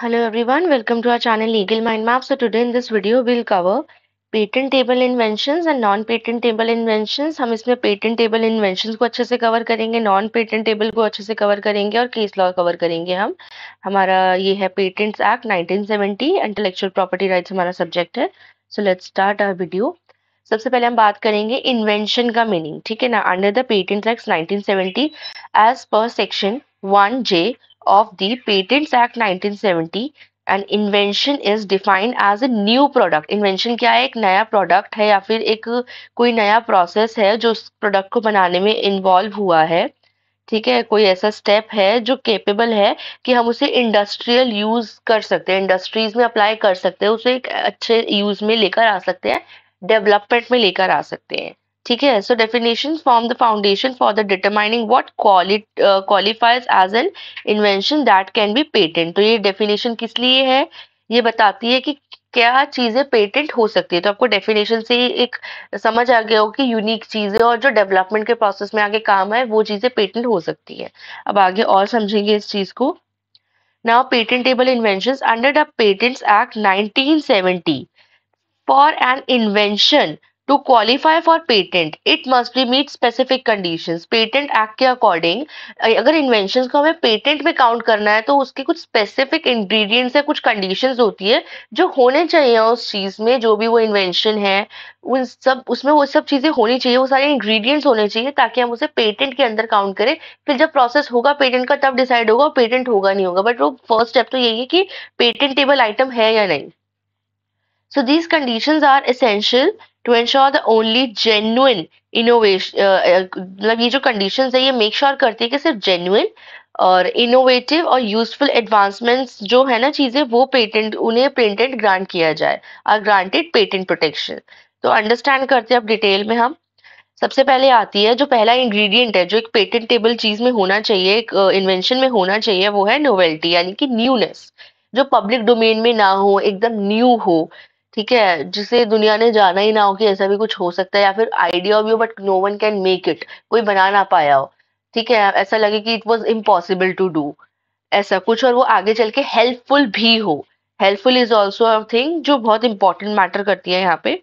Hello everyone, welcome to our channel Legal Mind Map. So today in this video we'll cover patentable inventions and non-patentable inventions. हम इसमें patentable inventions को अच्छे से cover करेंगे, non-patentable को अच्छे से कवर करेंगे और case law कवर करेंगे हम. हमारा ये है Patents Act 1970, intellectual property rights हमारा subject है. So let's start our video. सबसे पहले हम बात करेंगे इन्वेंशन का मीनिंग, ठीक है ना. Under the patents act 1970 as per section 1J of the Patents Act 1970, an invention is defined as a new product. Invention क्या है? एक नया प्रोडक्ट है या फिर एक कोई नया प्रोसेस है जो उस प्रोडक्ट को बनाने में इन्वॉल्व हुआ है, ठीक है. कोई ऐसा स्टेप है जो केपेबल है कि हम उसे इंडस्ट्रियल यूज कर सकते हैं, इंडस्ट्रीज में अप्लाई कर सकते हैं, उसे एक अच्छे यूज में लेकर आ सकते हैं, डेवलपमेंट में लेकर आ सकते हैं, ठीक है. So definition form the foundation for the determining what qualifies as an invention that can be patent. तो ये डेफिनेशन किस लिए है? ये बताती है कि क्या चीजें पेटेंट हो सकती है. तो आपको डेफिनेशन से एक समझ आ गया हो कि यूनिक चीजें और जो डेवलपमेंट के प्रोसेस में आगे काम है वो चीजें पेटेंट हो सकती है. अब आगे और समझेंगे इस चीज को. Now patentable inventions under the patents act 1970, for an invention to qualify for patent it must be meet specific conditions. Patent act के अकॉर्डिंग अगर इन्वेंशंस को हमें पेटेंट में काउंट करना है तो उसके कुछ स्पेसिफिक इंग्रेडिएंट्स है, कुछ कंडीशंस होती है जो होने चाहिए उस चीज में, जो भी वो इन्वेंशन है उन सब उसमें वो सब चीजें होनी चाहिए, वो सारे इंग्रेडिएंट्स होने चाहिए ताकि हम उसे पेटेंट के अंदर काउंट करें. फिर जब प्रोसेस होगा पेटेंट का तब डिसाइड होगा पेटेंट होगा नहीं होगा, बट वो फर्स्ट स्टेप तो यही है कि पेटेंटेबल आइटम है या नहीं. So these conditions are essential to ensure the only genuine innovation. मतलब ये जो conditions है ये make sure करती है कि सिर्फ genuine और innovative और useful advancements जो है ना चीजें वो पेटेंट उन्हें पेटेंट ग्रांट किया जाए, are granted patent protection. तो अंडरस्टैंड करते हैं अब डिटेल में हम. सबसे पहले आती है जो पहला इंग्रेडिएंट है जो एक पेटेंटेबल चीज में होना चाहिए, एक इन्वेंशन में होना चाहिए, वो है नोवेल्टी यानी कि न्यूनेस, जो पब्लिक डोमेन में ना हो, एकदम न्यू हो, ठीक है, जिसे दुनिया ने जाना ही ना हो कि ऐसा भी कुछ हो सकता है, या फिर आइडिया भी हो but no one can make it, कोई बना ना पाया हो, ठीक है, ऐसा लगे कि it was impossible to do, ऐसा कुछ, और वो आगे चल के हेल्पफुल भी हो. Helpful is also a thing जो बहुत इंपॉर्टेंट मैटर करती है यहाँ पे,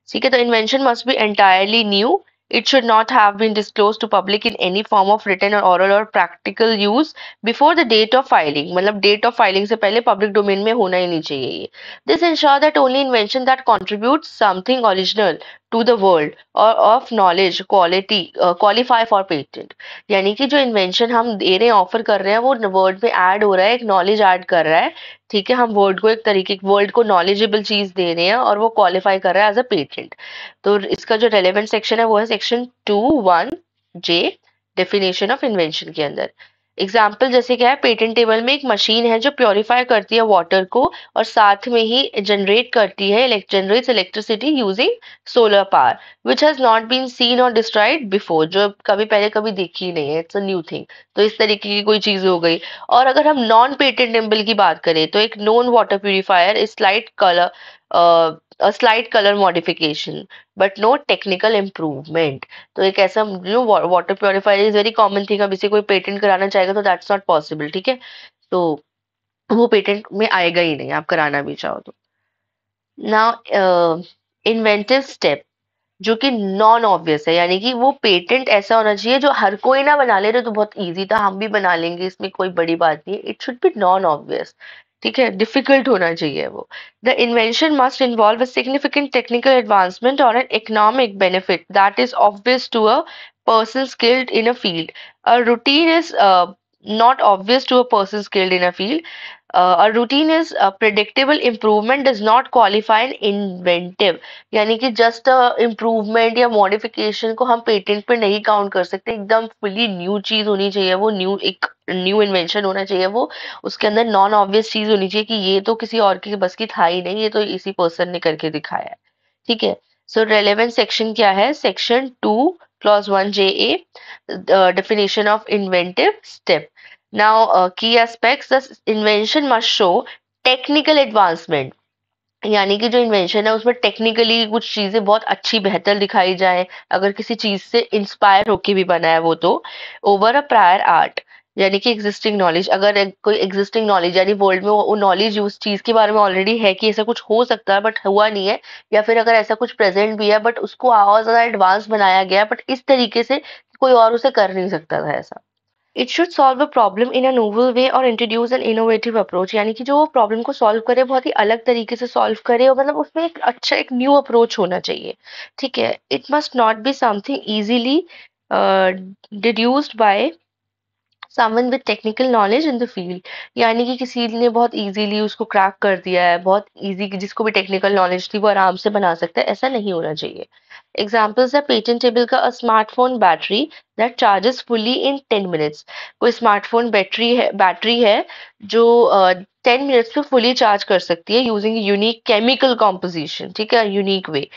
ठीक है. तो invention must B entirely new. It should not have been disclosed to public in any form of written or oral or practical use before the date of filing. मतलब date of filing से पहले public domain में होना ही नहीं चाहिए ये. This ensure that only invention that contributes something original to the world or of knowledge quality qualify for patent. यानी कि जो इन्वेंशन हम दे रहे हैं, ऑफर कर रहे हैं, वो वर्ड में ऐड हो रहा है, एक नॉलेज ऐड कर रहा है, ठीक है. हम वर्ड को एक तरीके वर्ड को नॉलेजेबल चीज दे रहे हैं और वो क्वालिफाई कर रहा है एज अ पेटेंट. तो इसका जो रेलेवेंट सेक्शन है वो है section 2(1)J, definition of invention के अंदर. एग्जाम्पल जैसे क्या है, पेटेंटेबल में एक मशीन है जो प्योरीफाई करती है वाटर को और साथ में ही जनरेट करती है generates electricity using solar power which has not been seen और डिस्ट्रॉयड बिफोर, जो कभी पहले कभी देखी नहीं है, इट्स अ न्यू थिंग. तो इस तरीके की कोई चीज हो गई. और अगर हम नॉन पेटेंटेबल की बात करें तो एक non water purifier is slight colour a slight color modification but no technical improvement. तो एक ऐसा जो water purifier is very common thing, अब इसे कोई पेटेंट कराना चाहेगा तो दैट्स नॉट पॉसिबल, ठीक है. तो वो पेटेंट में आएगा ही नहीं आप कराना भी चाहो तो. नाउ इन्वेंटिव स्टेप जो कि नॉन ऑब्वियस है, यानी कि वो पेटेंट ऐसा होना चाहिए जो हर कोई ना बना ले रहे तो बहुत इजी था, हम भी बना लेंगे, इसमें कोई बड़ी बात नहीं है. It should be non obvious, ठीक है, डिफिकल्ट होना चाहिए वो. The invention must involve a significant technical advancement और an economic benefit that is obvious to a person skilled in a field. A routine is not obvious to a person skilled in a field. A routine is a predictable improvement does not qualify an inventive. यानी कि just improvement या modification को हम patent पे नहीं count कर सकते, एकदम फुली न्यू चीज होनी चाहिए, वो न्यू एक न्यू इन्वेंशन होना चाहिए, वो उसके अंदर नॉन ऑब्वियस चीज होनी चाहिए कि ये तो किसी और की बस की था ही नहीं, ये तो इसी पर्सन ने करके दिखाया है, ठीक है. सो रेलेवेंट सेक्शन क्या है? Section 2(1)(JA), definition of inventive step. Now key aspects, the invention must show technical advancement. यानी कि जो इन्वेंशन है उसमें टेक्निकली कुछ चीजें बहुत अच्छी बेहतर दिखाई जाए, अगर किसी चीज से इंस्पायर होके भी बना है वो तो, ओवर अ प्रायर आर्ट. यानी कि एग्जिस्टिंग नॉलेज, अगर कोई एग्जिस्टिंग नॉलेज यानी वर्ल्ड में वो नॉलेज उस चीज के बारे में ऑलरेडी है कि ऐसा कुछ हो सकता है बट हुआ नहीं है, या फिर अगर ऐसा कुछ प्रेजेंट भी है बट उसको और ज्यादा एडवांस बनाया गया बट इस तरीके से कोई और उसे कर नहीं सकता था ऐसा। It should solve a problem in a novel way और इंट्रोड्यूस एन इनोवेटिव अप्रोच, यानी कि जो प्रॉब्लम को सॉल्व करे बहुत ही अलग तरीके से सॉल्व करे, और मतलब उसमें एक अच्छा एक न्यू अप्रोच होना चाहिए। ठीक है, it must not be something easily deduced by someone with technical knowledge in the field, यानी कि किसी ने बहुत इजीली उसको क्रैक कर दिया है, बहुत इजी, जिसको भी टेक्निकल नॉलेज थी वो आराम से बना सकता है, ऐसा नहीं होना चाहिए। एग्जाम्पल्स है पेटेंटेबल का, a smartphone battery that charges fully in 10 minutes. कोई स्मार्टफोन बैटरी है जो 10 मिनट्स में फुली चार्ज कर सकती है यूजिंग यूनिक केमिकल कॉम्पोजिशन, ठीक है, unique way.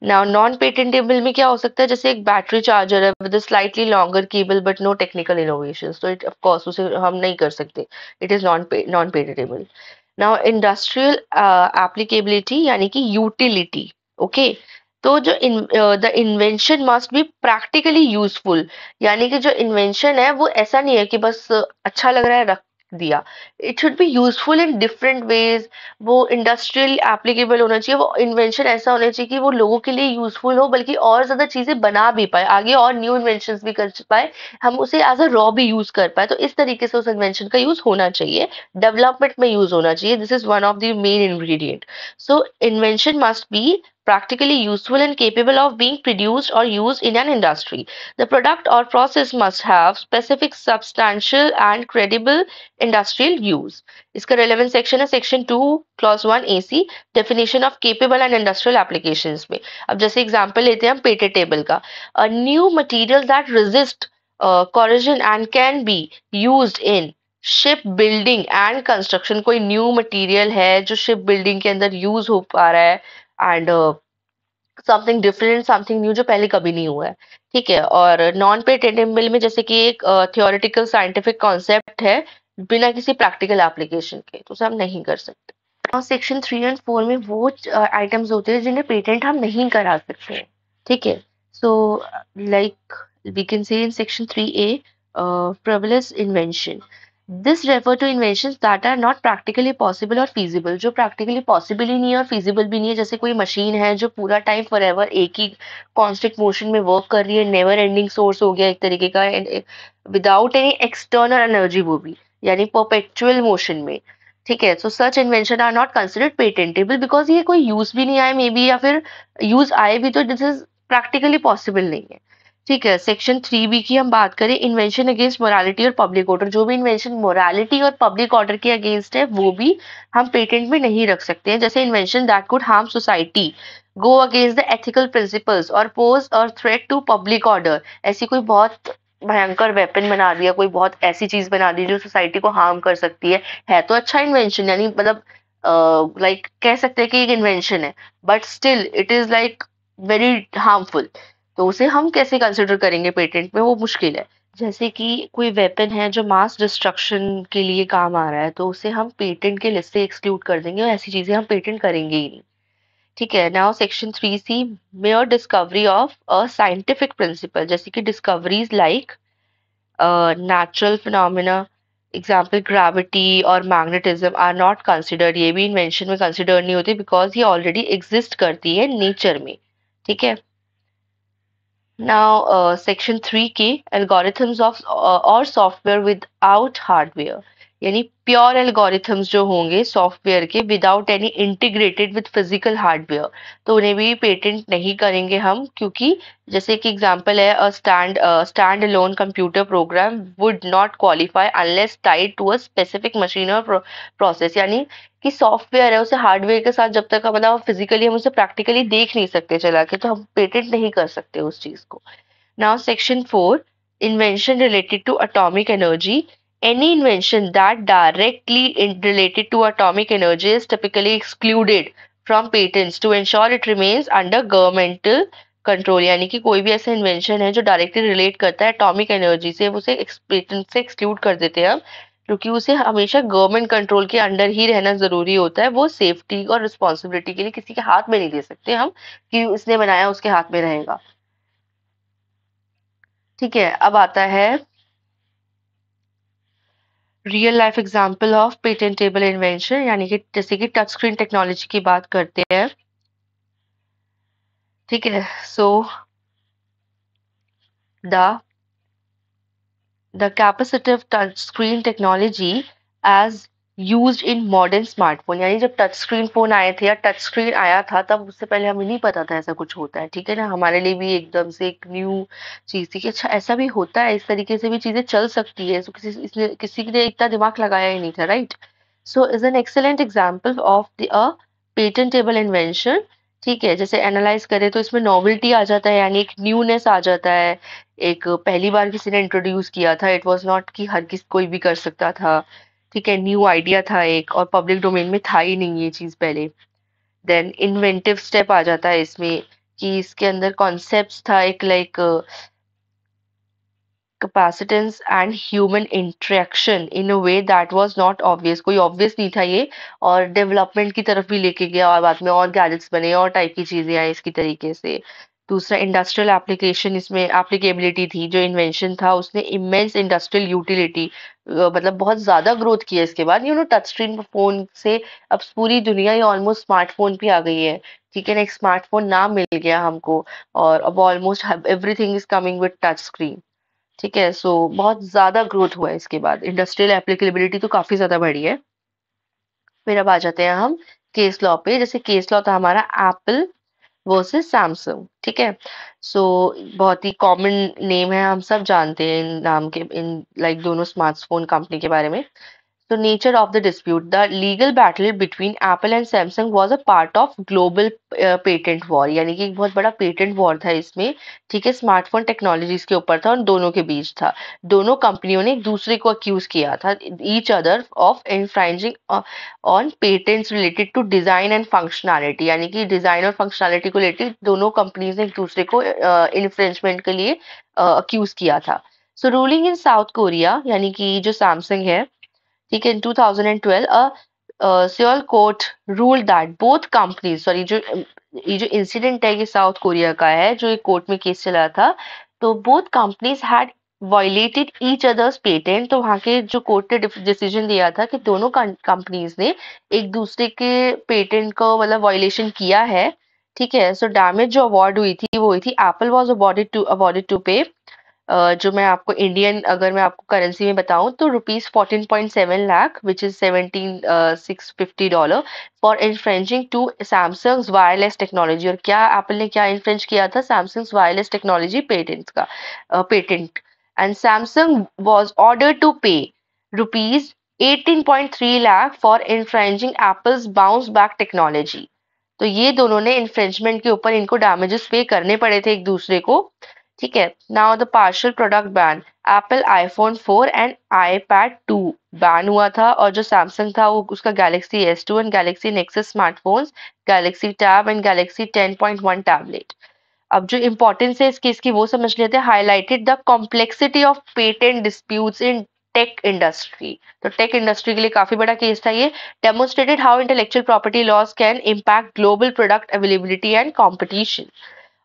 Now non patentable में क्या हो सकता है, जैसे एक बैटरी चार्जर है with slightly longer cable but no technical innovation, तो इट ऑफ कोर्स उसे हम नहीं कर सकते, it is non patentable. Now industrial applicability यानी कि यूटिलिटी, ओके। तो जो the invention must be practically useful, यानी कि जो इन्वेंशन है वो ऐसा नहीं है कि बस अच्छा लग रहा है रख दिया, it should be useful in different ways. वो इंडस्ट्रियल एप्लीकेबल होना चाहिए, वो इन्वेंशन ऐसा होना चाहिए कि वो लोगों के लिए यूजफुल हो, बल्कि और ज्यादा चीजें बना भी पाए, आगे और न्यू इन्वेंशंस भी कर पाए, हम उसे एज अ रॉ भी यूज कर पाए, तो इस तरीके से उस इन्वेंशन का यूज होना चाहिए, डेवलपमेंट में यूज होना चाहिए, this is one of the main ingredient. So invention must be practically useful and capable of being produced or used in an industry. The product or process must have specific, substantial and credible industrial use. इसका relevant section है section 2 clause 1 AC, definition of capable and industrial applications में। अब जैसे example लेते हैं हम patent का, a new material that resist corrosion and can be used in ship building and construction, कोई न्यू मटेरियल है जो शिप बिल्डिंग के अंदर यूज हो पा रहा है, and something different, something new जो पहले कभी नहीं हुआ है। ठीक है, और नॉन पेटेंटेबल में जैसे कि एक थियोरेटिकल साइंटिफिक कॉन्सेप्ट है बिना किसी प्रैक्टिकल एप्लीकेशन के, तो उसे हम नहीं कर सकते। और सेक्शन 3 और 4 में वो आइटम्स होते हैं जिन्हें पेटेंट हम नहीं करा सकते हैं। ठीक है, so like we can say in section 3A frivolous invention. This refer to inventions that are not practically possible or feasible, जो practically possible ही नहीं है और feasible भी नहीं है। जैसे कोई मशीन है जो पूरा टाइम forever एक ही constant motion में वर्क कर रही है, never ending source हो गया एक तरीके का, विदाउट एनी एक्सटर्नल एनर्जी, वो भी यानी perpetual motion में। ठीक है, so such invention are not considered patentable because ये कोई यूज भी नहीं आए मे बी, या फिर यूज आए भी तो दिस इज प्रैक्टिकली पॉसिबल नहीं है। ठीक है, सेक्शन 3B की हम बात करें, इन्वेंशन अगेंस्ट मोरालिटी और पब्लिक ऑर्डर, जो भी इन्वेंशन मोरालिटी और पब्लिक ऑर्डर के अगेंस्ट है वो भी हम पेटेंट में नहीं रख सकते हैं। जैसे invention that could harm society, go against the ethical principles और पोज और थ्रेट टू पब्लिक ऑर्डर, ऐसी कोई बहुत भयंकर वेपन बना दिया, कोई बहुत ऐसी चीज बना दी जो सोसाइटी को हार्म कर सकती है तो अच्छा इन्वेंशन, यानी मतलब लाइक कह सकते हैं कि एक इन्वेंशन है but still it is like very harmful, तो उसे हम कैसे कंसिडर करेंगे पेटेंट में, वो मुश्किल है। जैसे कि कोई वेपन है जो मास डिस्ट्रक्शन के लिए काम आ रहा है, तो उसे हम पेटेंट के लिस्ट से एक्सक्लूड कर देंगे और ऐसी चीजें हम पेटेंट करेंगे ही नहीं। ठीक है, now section 3C, mayor discovery of a scientific principle, जैसे कि discoveries like natural phenomena, example gravity और मैग्नेटिज्म आर नॉट कंसिडर्ड, ये भी इन्वेंशन में कंसिडर नहीं होती बिकॉज ये ऑलरेडी एग्जिस्ट करती है नेचर में। ठीक है, now section 3K, algorithms of or software without hardware, यानी प्योर एल्गोरिथम्स जो होंगे सॉफ्टवेयर के without any integrated with physical hardware, तो उन्हें भी पेटेंट नहीं करेंगे हम, क्योंकि जैसे कि एग्जांपल है stand alone computer program would not qualify unless tied to a specific machine और प्रोसेस, यानी कि सॉफ्टवेयर है उसे हार्डवेयर के साथ जब तक मतलब फिजिकली हम उसे प्रैक्टिकली देख नहीं सकते चला के, तो हम पेटेंट नहीं कर सकते उस चीज को। Now section 4, invention related to atomic energy, any invention that directly related to atomic energy is typically excluded from patents to ensure it remains under governmental control, यानी कि कोई भी ऐसा इन्वेंशन है जो डायरेक्टली रिलेट करता है एटॉमिक एनर्जी से, उसे पेटेंट से एक्सक्लूड कर देते हैं हम, क्योंकि उसे हमेशा गवर्नमेंट कंट्रोल के अंडर ही रहना जरूरी होता है, वो सेफ्टी और रिस्पॉन्सिबिलिटी के लिए किसी के हाथ में नहीं दे सकते हम कि उसने बनाया उसके हाथ में रहेगा। ठीक है, अब आता है real life example of patentable invention, यानी कि जैसे कि टच स्क्रीन टेक्नोलॉजी की बात करते हैं, ठीक है। So the the capacitive touch screen technology as used in modern smartphone, यानी जब टच स्क्रीन फोन आए थे या टच स्क्रीन आया था तब उससे पहले हमें नहीं पता था ऐसा कुछ होता है, ठीक है ना। हमारे लिए भी एकदम से एक न्यू चीज थी कि अच्छा ऐसा भी होता है, इस तरीके से भी चीजें चल सकती है। तो किसी ने इतना दिमाग लगाया ही नहीं था, right. So is an excellent example of the patentable invention. ठीक है, जैसे एनालाइज करें तो इसमें नॉवेल्टी आ जाता है, यानी एक न्यूनेस आ जाता है। एक पहली बार किसी ने इंट्रोड्यूस किया था, इट वाज नॉट कि हर किसी कोई भी कर सकता था। ठीक है, न्यू आइडिया था एक, और पब्लिक डोमेन में था ही नहीं ये चीज पहले। देन इन्वेंटिव स्टेप आ जाता है इसमें, कि इसके अंदर कॉन्सेप्ट्स था एक like capacitance and human interaction in a way that was not obvious, कोई obvious नहीं था ये। और डेवलपमेंट की तरफ भी लेके गया, और बाद में और गैजेट्स बने और टाइप की चीजें आई इसकी तरीके से। दूसरा इंडस्ट्रियल एप्लीकेशन, इसमें एप्लीकेबिलिटी थी। जो इन्वेंशन था उसने इमेंस इंडस्ट्रियल यूटिलिटी, मतलब बहुत ज्यादा ग्रोथ किया इसके बाद। टच स्क्रीन फोन से अब पूरी दुनिया ही ऑलमोस्ट स्मार्टफोन पे आ गई है, ठीक है ना। एक स्मार्टफोन नाम मिल गया हमको, और अब almost everything is coming with touch screen. ठीक है, सो बहुत ज़्यादा ग्रोथ हुआ है इसके बाद, इंडस्ट्रियल एप्लीकेबिलिटी तो काफ़ी ज़्यादा बढ़ी है। फिर अब आ जाते हैं हम केस लॉ पे। जैसे केस लॉ था हमारा एप्पल वर्सेस सैमसंग, ठीक है। सो बहुत ही कॉमन नेम है, हम सब जानते हैं इन नाम के, इन लाइक दोनों स्मार्टफोन कंपनी के बारे में। So nature of the dispute, the legal battle between Apple and Samsung was a part of global patent war, यानी कि एक बहुत बड़ा पेटेंट वॉर था इसमें। ठीक है, स्मार्टफोन टेक्नोलॉजीज के ऊपर था और दोनों के बीच था। दोनों कंपनियों ने एक दूसरे को अक्यूज किया था, each other of infringing on patents related to design and functionality, यानी कि डिजाइन और फंक्शनैलिटी को रिलेटेड दोनों कंपनीज ने एक दूसरे को इन्फ्रिंजमेंट के लिए अक्यूज किया था। सो रूलिंग इन साउथ कोरिया, यानी कि जो सैमसंग है, ठीक है, in 2012 Seoul court ruled that both companies, sorry जो ये जो इंसिडेंट है ये साउथ कोरिया का है, जो एक कोर्ट में केस चला था। तो both companies had violated each others patent. तो वहां के जो कोर्ट ने डिसीजन दिया था कि दोनों कंपनीज ने एक दूसरे के पेटेंट को मतलब वायलेशन किया है। ठीक है, सो डैमेज जो अवार्ड हुई थी वो हुई थी, एप्पल वाज अवॉर्डेड टू पे, जो मैं आपको इंडियन अगर मैं आपको करेंसी में बताऊं तो ₹14.7 lakh, which is 17,650 for infringing to Samsung wireless technology. और क्या एप्पल ने क्या इन्फ्रेंज किया था? Samsung wireless technology patent. And Samsung was order to pay ₹18.3 lakh for infringing Apple's bounce back technology. तो ये दोनों ने इन्फ्रेंचमेंट के ऊपर इनको डैमेजेस पे करने पड़े थे एक दूसरे को। ठीक है, now the partial product ban, Apple iPhone 4 and iPad 2 ban हुआ था, और जो सैमसंग था वो उसका Galaxy S2 and Galaxy nexus smartphones, Galaxy tab and Galaxy 10.1 tablet. अब जो इम्पोर्टेंस है इस केस की वो समझ लेते हैं। Highlighted the complexity of patent disputes in tech industry. तो टेक इंडस्ट्री के लिए काफी बड़ा केस था ये। Demonstrated how intellectual property laws can impact global product availability and competition.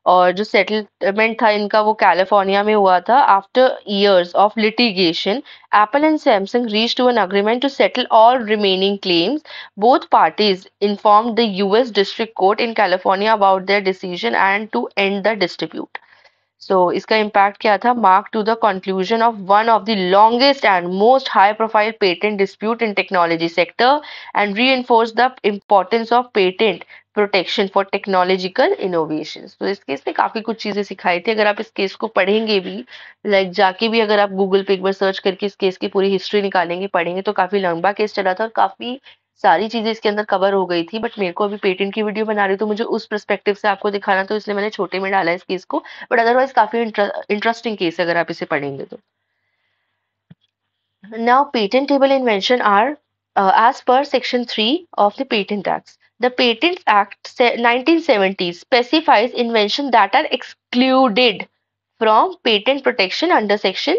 और जो सेटलमेंट था इनका वो कैलिफोर्निया में हुआ था। After years of litigation, Apple and Samsung reach to an agreement to settle all remaining claims. Both parties informed the US District Court in California about their decision and to end the dispute. So इसका impact क्या था? Mark to the conclusion of one of the longest and most high-profile patent dispute in technology sector and reinforced the importance of patent protection for technological innovations. तो इस case में काफी कुछ चीजें सिखाई थी। अगर आप इस केस को पढ़ेंगे भी, लाइक जाके भी अगर आप गूगल पे एक बार सर्च करके इस केस की पूरी हिस्ट्री निकालेंगे पढ़ेंगे, तो काफी लंबा केस चला था और काफी सारी चीजें इसके अंदर कवर हो गई थी। बट मेरे को अभी पेटेंट की वीडियो बना रही हूँ तो मुझे उस पर्सपेक्टिव से आपको दिखाना, तो इसलिए मैंने छोटे में डाला है इस केस को। बट अदरवाइज काफी इंटरेस्टिंग केस है अगर आप इसे पढ़ेंगे तो। Now patentable invention are as per section 3 of the patent acts. The patents act 1970 specifies invention that are excluded from patent protection under section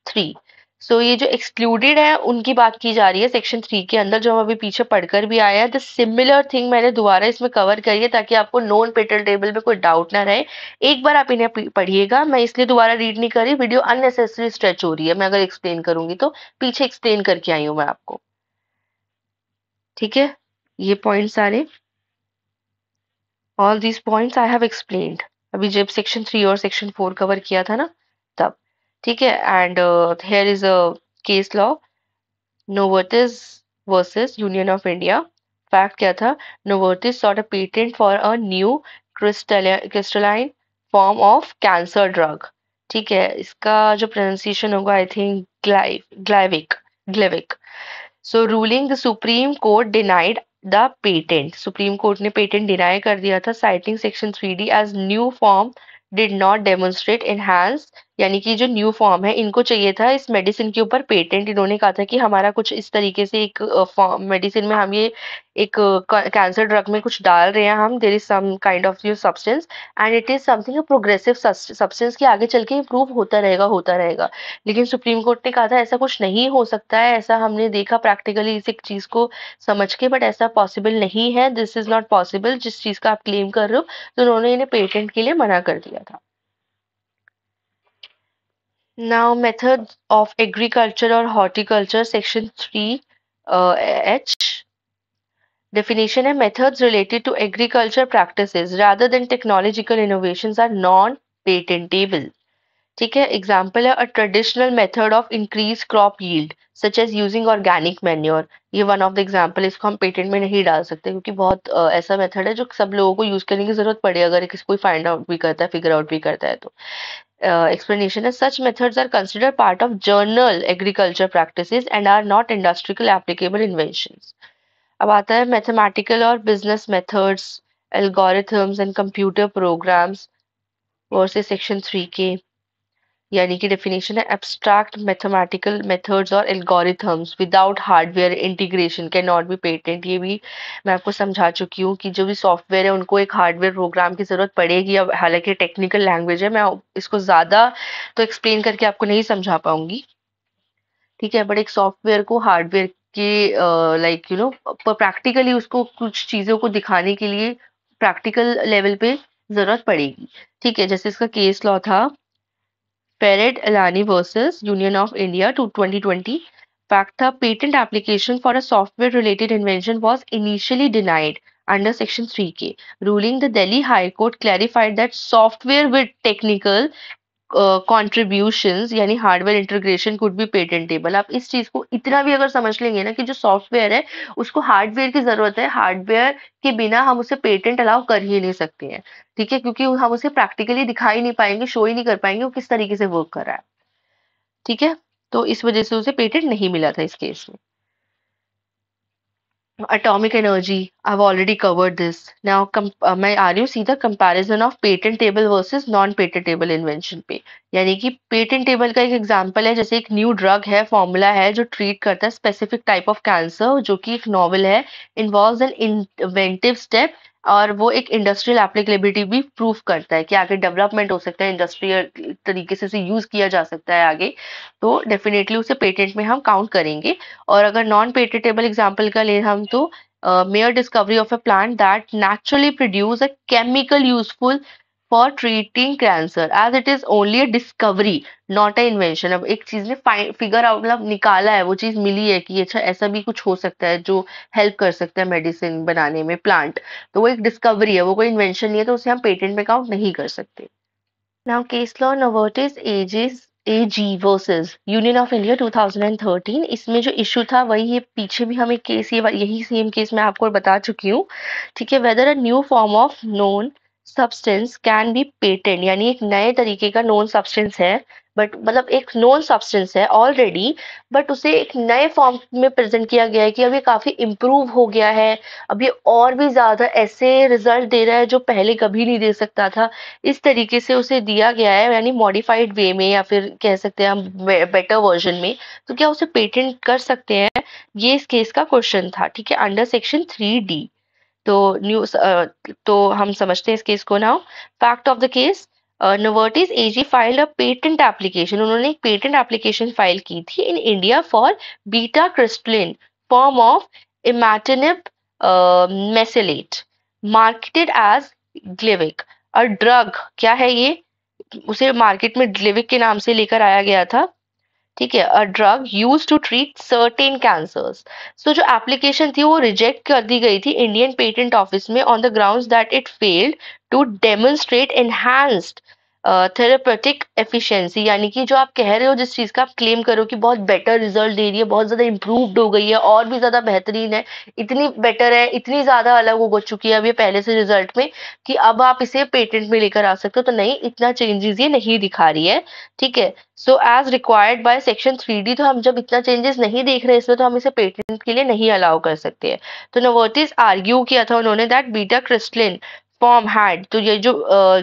3. सो ये जो एक्सक्लूडेड है उनकी बात की जा रही है सेक्शन 3 के अंदर, जो हम अभी पीछे पढ़कर भी आए हैं। द सिमिलर थिंग मैंने दोबारा इसमें कवर करी है ताकि आपको नॉन पेटेंट टेबल में कोई डाउट ना रहे। एक बार आप इन्हें पढ़िएगा, मैं इसलिए दोबारा रीड नहीं कर रही, वीडियो अननेसेसरी स्ट्रेच हो रही है, मैं अगर एक्सप्लेन करूंगी तो पीछे एक्सप्लेन करके आई हूँ मैं आपको। ठीक है, ये पॉइंट सारे, all these points I have explained अभी जब सेक्शन 3 और सेक्शन 4 कवर किया था ना तब। ठीक है, and here is a case law, Novartis versus Union of India। Fact क्या था? Novartis sought a patent for a new crystalline form of cancer drug। ठीक है, इसका जो प्रोनाउंसिएशन होगा I think Glivec. So ruling the Supreme Court denied the patent. Supreme Court ने patent deny कर दिया था, citing section 3D as new form did not demonstrate enhance, यानी कि जो न्यू फॉर्म है इनको चाहिए था इस मेडिसिन के ऊपर पेटेंट। इन्होंने कहा था कि हमारा कुछ इस तरीके से एक मेडिसिन में हम ये एक कैंसर ड्रग में कुछ डाल रहे हैं हम, there is some kind of you substance and it is something progressive substance की आगे चल के इम्प्रूव होता रहेगा। लेकिन सुप्रीम कोर्ट ने कहा था ऐसा कुछ नहीं हो सकता है, ऐसा हमने देखा प्रैक्टिकली इस एक चीज को समझ के, बट ऐसा पॉसिबल नहीं है, दिस इज नॉट पॉसिबल जिस चीज का आप क्लेम कर रहे हो। तो उन्होंने इन्हें पेटेंट के लिए मना कर दिया था। Now, methods of agriculture or horticulture, section 3 H. Definition है methods related to agriculture practices rather than technological innovations are non-patentable। ठीक है, एग्जाम्पल है a traditional method of increase crop yield such as using organic manure. ये one of the example, इसको हम patent में नहीं डाल सकते क्योंकि बहुत ऐसा मेथड है जो सब लोगों को यूज करने की जरूरत पड़े अगर किसी कोई फाइंड आउट भी करता है, फिगर आउट भी करता है तो। explanation is such methods are considered part of journal agriculture practices and are not industrial applicable inventions। अब आता है मैथमेटिकल और business methods, algorithms and computer programs versus section 3 के, यानी कि डेफिनेशन है एब्स्ट्रैक्ट मैथमेटिकल मेथड्स और algorithms without hardware integration can not be patent. ये भी मैं आपको समझा चुकी हूँ कि जो भी सॉफ्टवेयर है उनको एक हार्डवेयर प्रोग्राम की जरूरत पड़ेगी। अब हालांकि टेक्निकल लैंग्वेज है, मैं इसको ज्यादा तो एक्सप्लेन करके आपको नहीं समझा पाऊंगी। ठीक है, बट एक सॉफ्टवेयर को हार्डवेयर के लाइक यू नो प्रैक्टिकली उसको कुछ चीजों को दिखाने के लिए प्रैक्टिकल लेवल पे जरूरत पड़ेगी। ठीक है, जैसे इसका केस लॉ था Farid Elani versus Union of India to 2020। Fact था patent application for a software related invention was initially denied under section 3K। Ruling, the Delhi High Court clarified that software with technical contributions यानी hardware integration could be patentable. आप इस चीज को इतना भी अगर समझ लेंगे ना कि जो सॉफ्टवेयर है उसको हार्डवेयर की जरूरत है, हार्डवेयर के बिना हम उसे पेटेंट अलाउ कर ही नहीं सकते हैं। ठीक है, क्योंकि हम उसे प्रैक्टिकली दिखा ही नहीं पाएंगे, शो ही नहीं कर पाएंगे वो किस तरीके से वर्क कर रहा है। ठीक है, तो इस वजह से उसे पेटेंट नहीं मिला था इस केस में। atomic energy, I've already covered this। Now मैं आ रही हूँ सीधा comparison of patentable versus non patentable invention पे। यानी कि पेटेंटेबल का एक एग्जांपल है, जैसे एक न्यू ड्रग है, फॉर्मूला है जो ट्रीट करता है स्पेसिफिक टाइप ऑफ कैंसर, जो कि एक नॉवल है, इन्वॉल्व्स एन इन्वेंटिव स्टेप, और वो एक इंडस्ट्रियल एप्लीकेबिलिटी भी प्रूव करता है कि आगे डेवलपमेंट हो सकता है, इंडस्ट्रियल तरीके से उसे यूज किया जा सकता है आगे, तो डेफिनेटली उसे पेटेंट में हम काउंट करेंगे। और अगर नॉन पेटेंटेबल एग्जांपल का ले हम तो mere discovery of a plant that naturally produce a chemical useful for treating cancer as it is only a discovery not a invention। अब एक चीज ने फिगर आउट मतलब निकाला है, वो चीज मिली है कि अच्छा ऐसा भी कुछ हो सकता है जो हेल्प कर सकता है मेडिसिन बनाने में प्लांट, तो वो एक डिस्कवरी है, वो कोई इन्वेंशन नहीं है, तो उसे हम पेटेंट में काउंट नहीं कर सकते। Now, case law Novartis AG's AG versus Union of India 2013। इसमें जो इशू था वही ये पीछे भी हम एक केस यही सेम केस मैं आपको बता चुकी हूँ। ठीक है, weather a new form of known substance can be patent, यानी एक नए तरीके का नोन सब्सटेंस है, बट मतलब एक नोन सब्सटेंस है ऑलरेडी, बट उसे एक नए फॉर्म में प्रेजेंट किया गया है कि अब ये काफी इम्प्रूव हो गया है, अब ये और भी ज्यादा ऐसे रिजल्ट दे रहा है जो पहले कभी नहीं दे सकता था, इस तरीके से उसे दिया गया है, यानी मॉडिफाइड वे में, या फिर कह सकते हैं हम बेटर वर्जन में, तो क्या उसे पेटेंट कर सकते हैं? ये इस केस का क्वेश्चन था। ठीक है, अंडर सेक्शन 3D। तो न्यूज तो हम समझते हैं इस केस को now. Fact of the case, Novartis AG filed a patent application. उन्होंने एक पेटेंट एप्लीकेशन फाइल की थी in India for beta crystalline form of imatinib mesylate marketed as Gleevec. A drug क्या है ये, उसे मार्केट में ग्लेविक के नाम से लेकर आया गया था, ठीक है, a drug use to treat certain cancers. So जो एप्लीकेशन थी वो रिजेक्ट कर दी गई थी इंडियन पेटेंट ऑफिस में on the grounds that it failed to demonstrate enhanced therapeutic efficiency, यानी कि जो आप कह रहे हो, जिस चीज का आप क्लेम करो कि बहुत बेटर रिजल्ट दे रही है, बहुत ज्यादा इम्प्रूव्ड हो गई है और भी ज्यादा बेहतरीन है, इतनी बेटर है, इतनी ज्यादा अलग हो चुकी है अब ये पहले से रिजल्ट में कि अब आप इसे पेटेंट में लेकर आ सकते हो, तो नहीं, इतना चेंजेस ये नहीं दिखा रही है, ठीक है। So as required by section 3D, तो हम जब इतना चेंजेस नहीं देख रहे इसमें, तो हम इसे पेटेंट के लिए नहीं अलाउ कर सकते हैं। तो नोवर्टिस आर्ग्यू किया था उन्होंने that beta crystalline form had, तो ये जो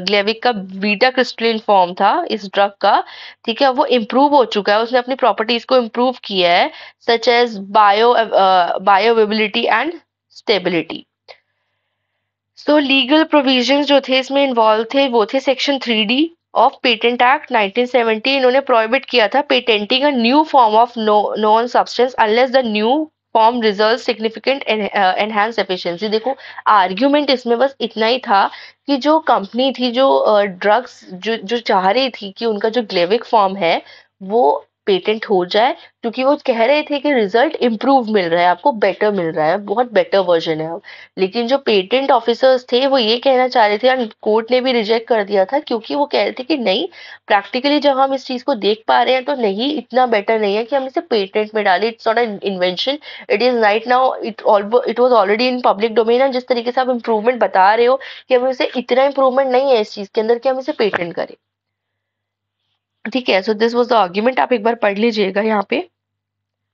ग्लेविक का बीटा क्रिस्टलिन फॉर्म था इस ड्रग का, ठीक है, वो इम्प्रूव हो चुका है, उसने अपनी प्रॉपर्टीज को इम्प्रूव किया है, such as bioavailability and stability. So legal provisions जो थे इसमें इन्वॉल्व थे वो थे section 3D of patent act 1970। इन्होंने प्रोहिबिट किया था patenting a new form of non substance unless the new form result significant enhance efficiency. देखो, आर्ग्यूमेंट इसमें बस इतना ही था कि जो कंपनी थी, जो ड्रग्स जो जो चाह रही थी कि उनका जो ग्लेविक फॉर्म है वो पेटेंट हो जाए, क्योंकि वो कह रहे थे कि रिजल्ट इम्प्रूव मिल रहा है, आपको बेटर मिल रहा है, बहुत बेटर वर्जन है। लेकिन जो पेटेंट ऑफिसर्स थे वो ये कहना चाह रहे थे, और कोर्ट ने भी रिजेक्ट कर दिया था, क्योंकि वो कह रहे थे कि नहीं, प्रैक्टिकली जब हम इस चीज को देख पा रहे हैं तो नहीं, इतना बेटर नहीं है कि हम इसे पेटेंट में डालें, it's not an invention, it is right now, it was already in public domain. And जिस तरीके से आप इम्प्रूवमेंट बता रहे हो कि हमें इसे इतना इम्प्रूवमेंट नहीं है इस चीज के अंदर कि हम इसे पेटेंट करें, ठीक है। So this was the argument, आप एक बार पढ़ लीजिएगा यहाँ पे,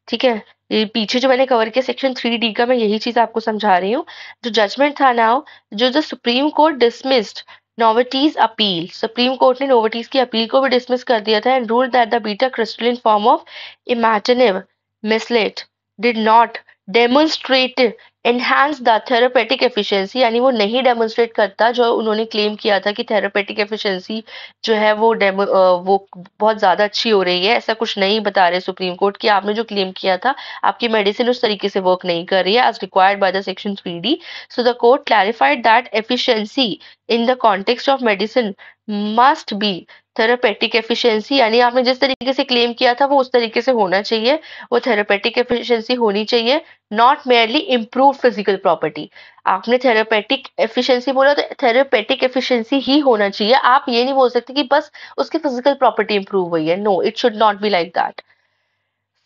ठीक है। ये पीछे जो मैंने कवर किया सेक्शन 3D का, मैं यही चीज आपको समझा रही हूँ। जो जजमेंट था नाउ, जो the Supreme Court dismissed Novartis appeal, Supreme Court ने नोवार्टिस की अपील को भी डिसमिस कर दिया था, and ruled that the beta crystalline form of imatinib mesylate did not demonstrate enhance the therapeutic efficiency, यानी वो नहीं डेमोन्स्ट्रेट करता जो उन्होंने क्लेम किया था कि थेरेपेटिक एफिशिएंसी जो है वो बहुत ज्यादा अच्छी हो रही है, ऐसा कुछ नहीं बता रहे सुप्रीम कोर्ट कि आपने जो क्लेम किया था आपकी मेडिसिन उस तरीके से वर्क नहीं कर रही है as required by the section 3D। So the court clarified that efficiency in the context of medicine must be therapeutic efficiency, यानी आपने जिस तरीके से क्लेम किया था वो उस तरीके से होना चाहिए, वो थेरेपेटिक एफिशिएंसी होनी चाहिए, not merely improve physical property. आपने थेरेपेटिक एफिशिएंसी बोला तो थेरेपेटिक एफिशिएंसी ही होना चाहिए, आप ये नहीं बोल सकते कि बस उसकी फिजिकल प्रॉपर्टी इंप्रूव हुई है, no, it should not be like that.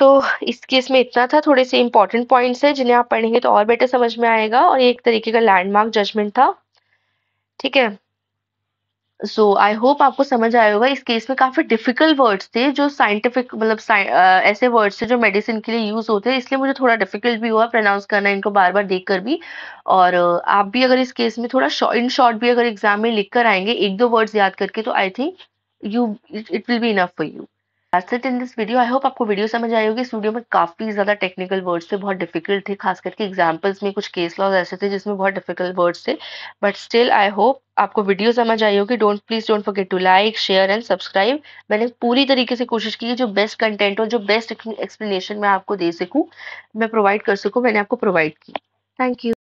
तो इस केस में इतना था, थोड़े से इंपॉर्टेंट पॉइंट्स है जिन्हें आप पढ़ेंगे तो और बेटर समझ में आएगा, और ये एक तरीके का लैंडमार्क जजमेंट था, ठीक है। सो आई होप आपको समझ आया होगा। इस केस में काफी डिफिकल्ट वर्ड्स थे जो साइंटिफिक, मतलब ऐसे वर्ड्स थे जो मेडिसिन के लिए यूज होते हैं, इसलिए मुझे थोड़ा डिफिकल्ट भी हुआ प्रोनाउंस करना इनको बार बार देख कर भी। और आप भी अगर इस केस में थोड़ा इन शॉर्ट भी अगर एग्जाम में लिख कर आएंगे एक दो वर्ड्स याद करके, तो I think you it will be enough for you. That's it in this video. I hope आपको वीडियो समझ आई होगी। इस वीडियो में काफी ज्यादा टेक्निकल वर्ड्स थे, बहुत डिफिकल्ट थे, खास करके एग्जांपल्स में कुछ केस लॉज ऐसे थे जिसमें बहुत डिफिकल्ट वर्ड्स थे, बट स्टिल आई होप आपको वीडियो समझ आई होगी। Please don't forget to like, share and subscribe. मैंने पूरी तरीके से कोशिश की है जो बेस्ट कंटेंट और जो बेस्ट एक्सप्लेनेशन मैं आपको दे सकूं, मैं प्रोवाइड कर सकूं, मैंने आपको प्रोवाइड की। Thank you.